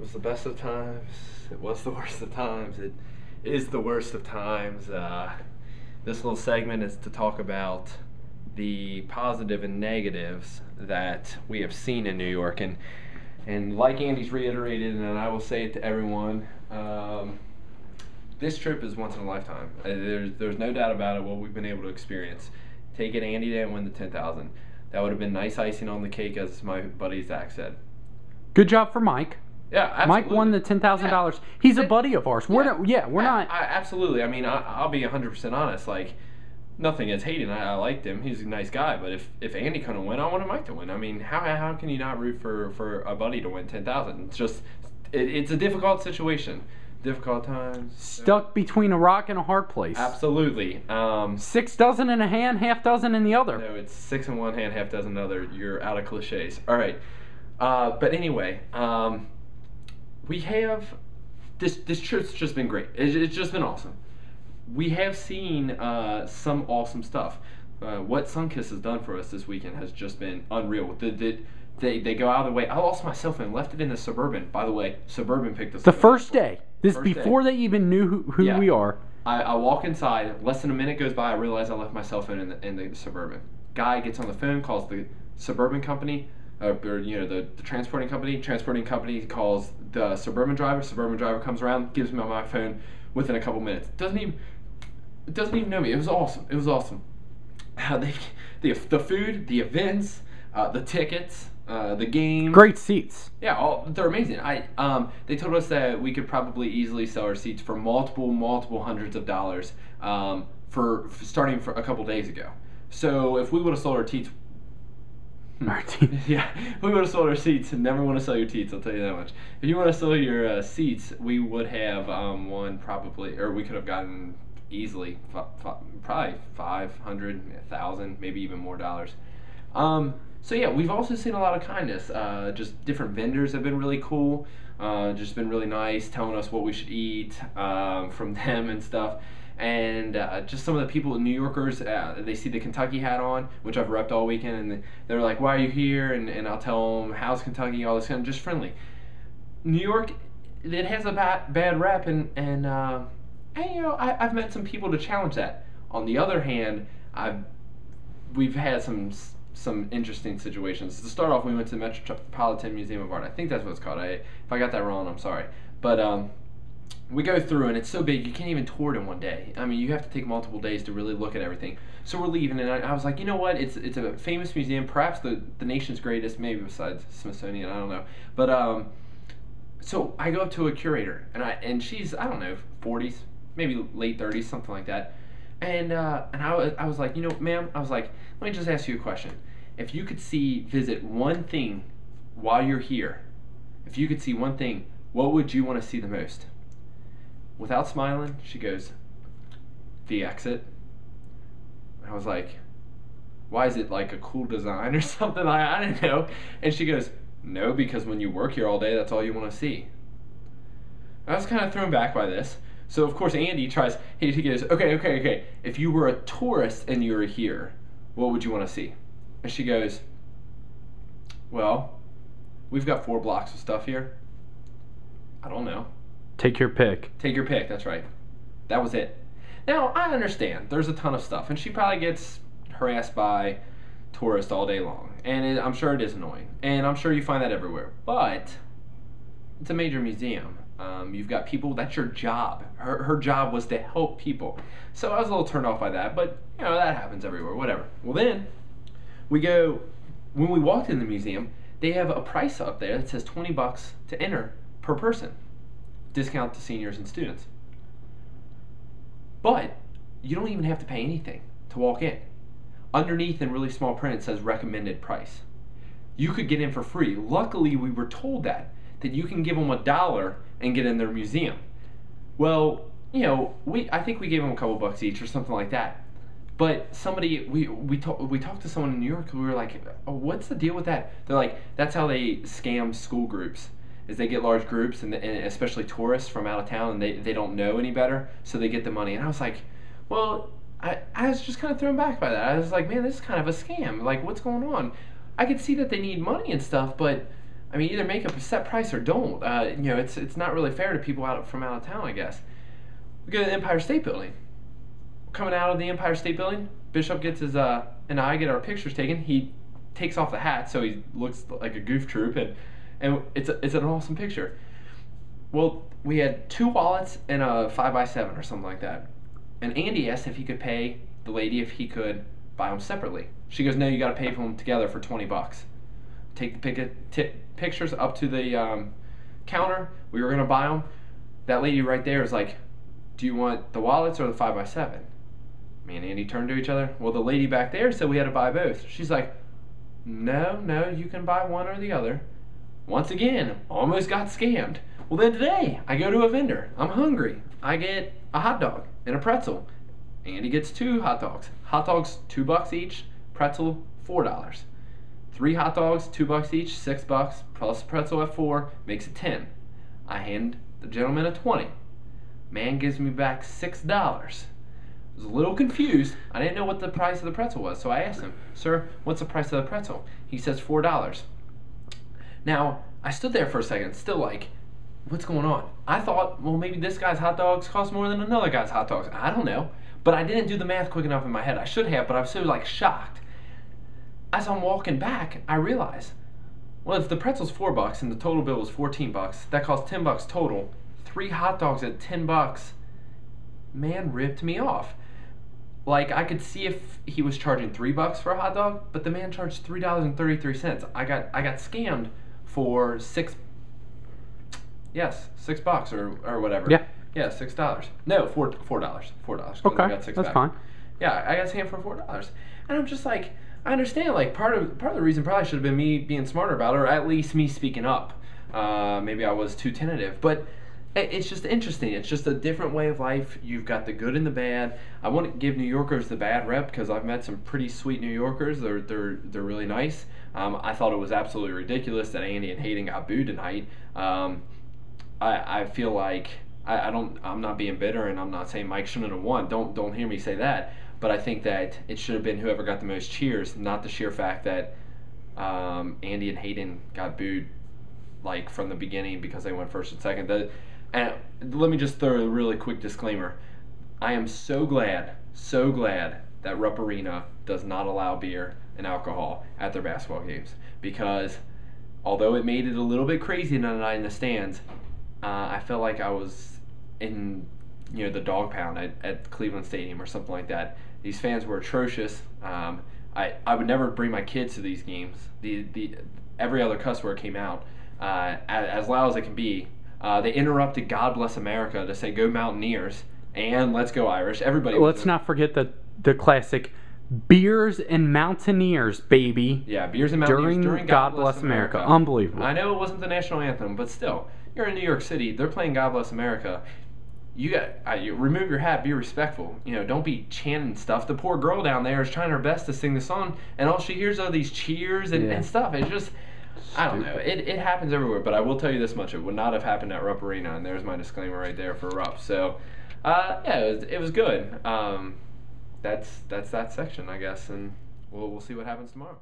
was the best of times. It was the worst of times. It is the worst of times. This little segment is to talk about the positive and negatives that we have seen in New York. And like Andy's reiterated, and I will say it to everyone, this trip is once in a lifetime. There's no doubt about it. What we've been able to experience. Take it, Andy didn't win the 10,000. That would have been nice icing on the cake, as my buddy Zach said. Good job for Mike. Yeah, absolutely. Mike won the $10,000. Yeah. He's a buddy of ours. We're not. Absolutely. I mean, I'll be 100% honest. Like, nothing is hating. I liked him. He's a nice guy. But if Andy couldn't win, I wanted Mike to win. I mean, how can you not root for a buddy to win 10,000? It's just it's a difficult situation. Difficult times. Stuck between a rock and a hard place. Absolutely. 6 dozen in a hand, half dozen in the other. No, it's 6 in one hand, half dozen in the other. You're out of cliches. All right. But anyway, we have this trip's just been great. It's just been awesome. We have seen some awesome stuff. What Sunkist has done for us this weekend has just been unreal. They go out of the way. I lost my cell phone, left it in the Suburban. By the way, Suburban picked us up. The first day. This before they even knew who we are. I walk inside. Less than a minute goes by. I realize I left my cell phone in the Suburban. Guy gets on the phone, calls the Suburban company, or the transporting company. Transporting company calls the Suburban driver. Suburban driver comes around, gives me my phone within a couple minutes. Doesn't even know me. It was awesome. It was awesome. The food, the events, the tickets. The game. Great seats. Yeah, they're amazing. They told us that we could probably easily sell our seats for multiple hundreds of dollars for starting for a couple days ago. So if we would have sold our seats, yeah, if we would have sold our seats. Never want to sell your teats. I'll tell you that much. If you want to sell your seats, we would have won probably, or we could have gotten easily probably 500, 1,000, maybe even more dollars. So yeah, we've also seen a lot of kindness. Just different vendors have been really cool. Just been really nice, telling us what we should eat from them and stuff. And just some of the people, New Yorkers, they see the Kentucky hat on, which I've repped all weekend, and they're like, "Why are you here?" And I'll tell them, "How's Kentucky?" All this kind of just friendly. New York, it has a bad rep, and I've met some people to challenge that. On the other hand, we've had some interesting situations. To start off, we went to the Metropolitan Museum of Art. I think that's what it's called. If I got that wrong, I'm sorry. But we go through, and it's so big, you can't even tour it in one day. I mean, you have to take multiple days to really look at everything. So we're leaving, and I was like, you know what? It's a famous museum, perhaps the nation's greatest, maybe besides Smithsonian, I don't know. But so I go up to a curator, and she's, I don't know, 40s, maybe late 30s, something like that. And I was like, ma'am, I was like, let me just ask you a question. If you could visit one thing while you're here, if you could see one thing, what would you want to see the most? Without smiling, she goes, the exit. I was like, why is it like a cool design or something? I don't know. And she goes, no, because when you work here all day, that's all you want to see. I was kind of thrown back by this. So of course Andy tries, he goes, okay. If you were a tourist and you were here, what would you want to see? And she goes, well, we've got 4 blocks of stuff here. I don't know. Take your pick. Take your pick, that's right. That was it. Now, I understand, there's a ton of stuff, and she probably gets harassed by tourists all day long. And I'm sure it is annoying. And I'm sure you find that everywhere. But it's a major museum. You've got people, that's your job. Her job was to help people. So I was a little turned off by that, but that happens everywhere, whatever. Well then, when we walked in the museum, they have a price up there that says $20 to enter per person. Discount to seniors and students. But you don't even have to pay anything to walk in. Underneath in really small print it says recommended price. You could get in for free. Luckily we were told that you can give them $1 and get in their museum. Well, I think we gave them a couple bucks each or something like that. But somebody, we talked to someone in New York, we were like, oh, what's the deal with that? They're like, that's how they scam school groups, is they get large groups, and especially tourists from out of town, and they don't know any better, so they get the money. And I was like, well, I was just kind of thrown back by that. I was like, man, this is kind of a scam. Like, what's going on? I could see that they need money and stuff, but I mean, either make up a set price or don't. It's not really fair to people from out of town, I guess. We go to the Empire State Building. Coming out of the Empire State Building, Bishop gets his and I get our pictures taken. He takes off the hat so he looks like a goof troop, and it's an awesome picture. Well, we had 2 wallets and a 5x7 or something like that. And Andy asked if he could pay the lady if he could buy them separately. She goes, no, you got to pay for them together for $20. Take the pictures up to the counter. We were gonna buy them. That lady right there is like, do you want the wallets or the 5x7? Me and Andy turned to each other. Well, the lady back there said we had to buy both. She's like, no, you can buy one or the other. Once again, almost got scammed. Well, then today, I go to a vendor. I'm hungry. I get a hot dog and a pretzel. Andy gets 2 hot dogs. Hot dogs, $2 each. Pretzel, $4. 3 hot dogs, $2 each, $6, plus pretzel at 4, makes it 10. I hand the gentleman a 20. Man gives me back $6. I was a little confused. I didn't know what the price of the pretzel was, so I asked him, sir, what's the price of the pretzel? He says $4. Now, I stood there for a second, still like, what's going on? I thought, well, maybe this guy's hot dogs cost more than another guy's hot dogs. I don't know. But I didn't do the math quick enough in my head. I should have, but I was so like shocked. As I'm walking back, I realize, well, if the pretzel's $4 and the total bill was $14, that costs $10 total. 3 hot dogs at $10. Man ripped me off. Like, I could see if he was charging $3 for a hot dog, but the man charged $3.33. I got scammed for $6 or whatever. Yeah. Yeah, $6. No, $4. $4. Okay, I got 6 that's back. fine. Yeah, I got scammed for $4, and I'm just like, I understand. Like part of the reason probably should have been me being smarter about it, or at least me speaking up. Maybe I was too tentative, but it's just interesting. It's just a different way of life. You've got the good and the bad. I want to give New Yorkers the bad rep because I've met some pretty sweet New Yorkers. They're really nice. I thought it was absolutely ridiculous that Andy and Hayden got booed tonight. I feel like I'm not being bitter, and I'm not saying Mike shouldn't have won. Don't hear me say that. But I think that it should have been whoever got the most cheers, not the sheer fact that Andy and Hayden got booed like from the beginning because they went first and second. And let me just throw a really quick disclaimer. I am so glad that Rupp Arena does not allow beer and alcohol at their basketball games, because although it made it a little bit crazy tonight in the stands, I felt like I was in the dog pound at Cleveland Stadium or something like that. These fans were atrocious. I would never bring my kids to these games. Every other cuss word came out as loud as it can be. They interrupted "God Bless America" to say "Go Mountaineers" and "Let's Go Irish." Everybody. Let's not forget the classic "Beers and Mountaineers," baby. Yeah, beers and Mountaineers during God Bless America. Unbelievable. I know it wasn't the national anthem, but still, you're in New York City. They're playing "God Bless America." You remove your hat, be respectful. Don't be chanting stuff. The poor girl down there is trying her best to sing the song, and all she hears are these cheers and stuff. It's just, I don't know. It happens everywhere, but I will tell you this much: it would not have happened at Rupp Arena, and there's my disclaimer right there for Rupp. So, it was good. That's that section, I guess, and we'll see what happens tomorrow.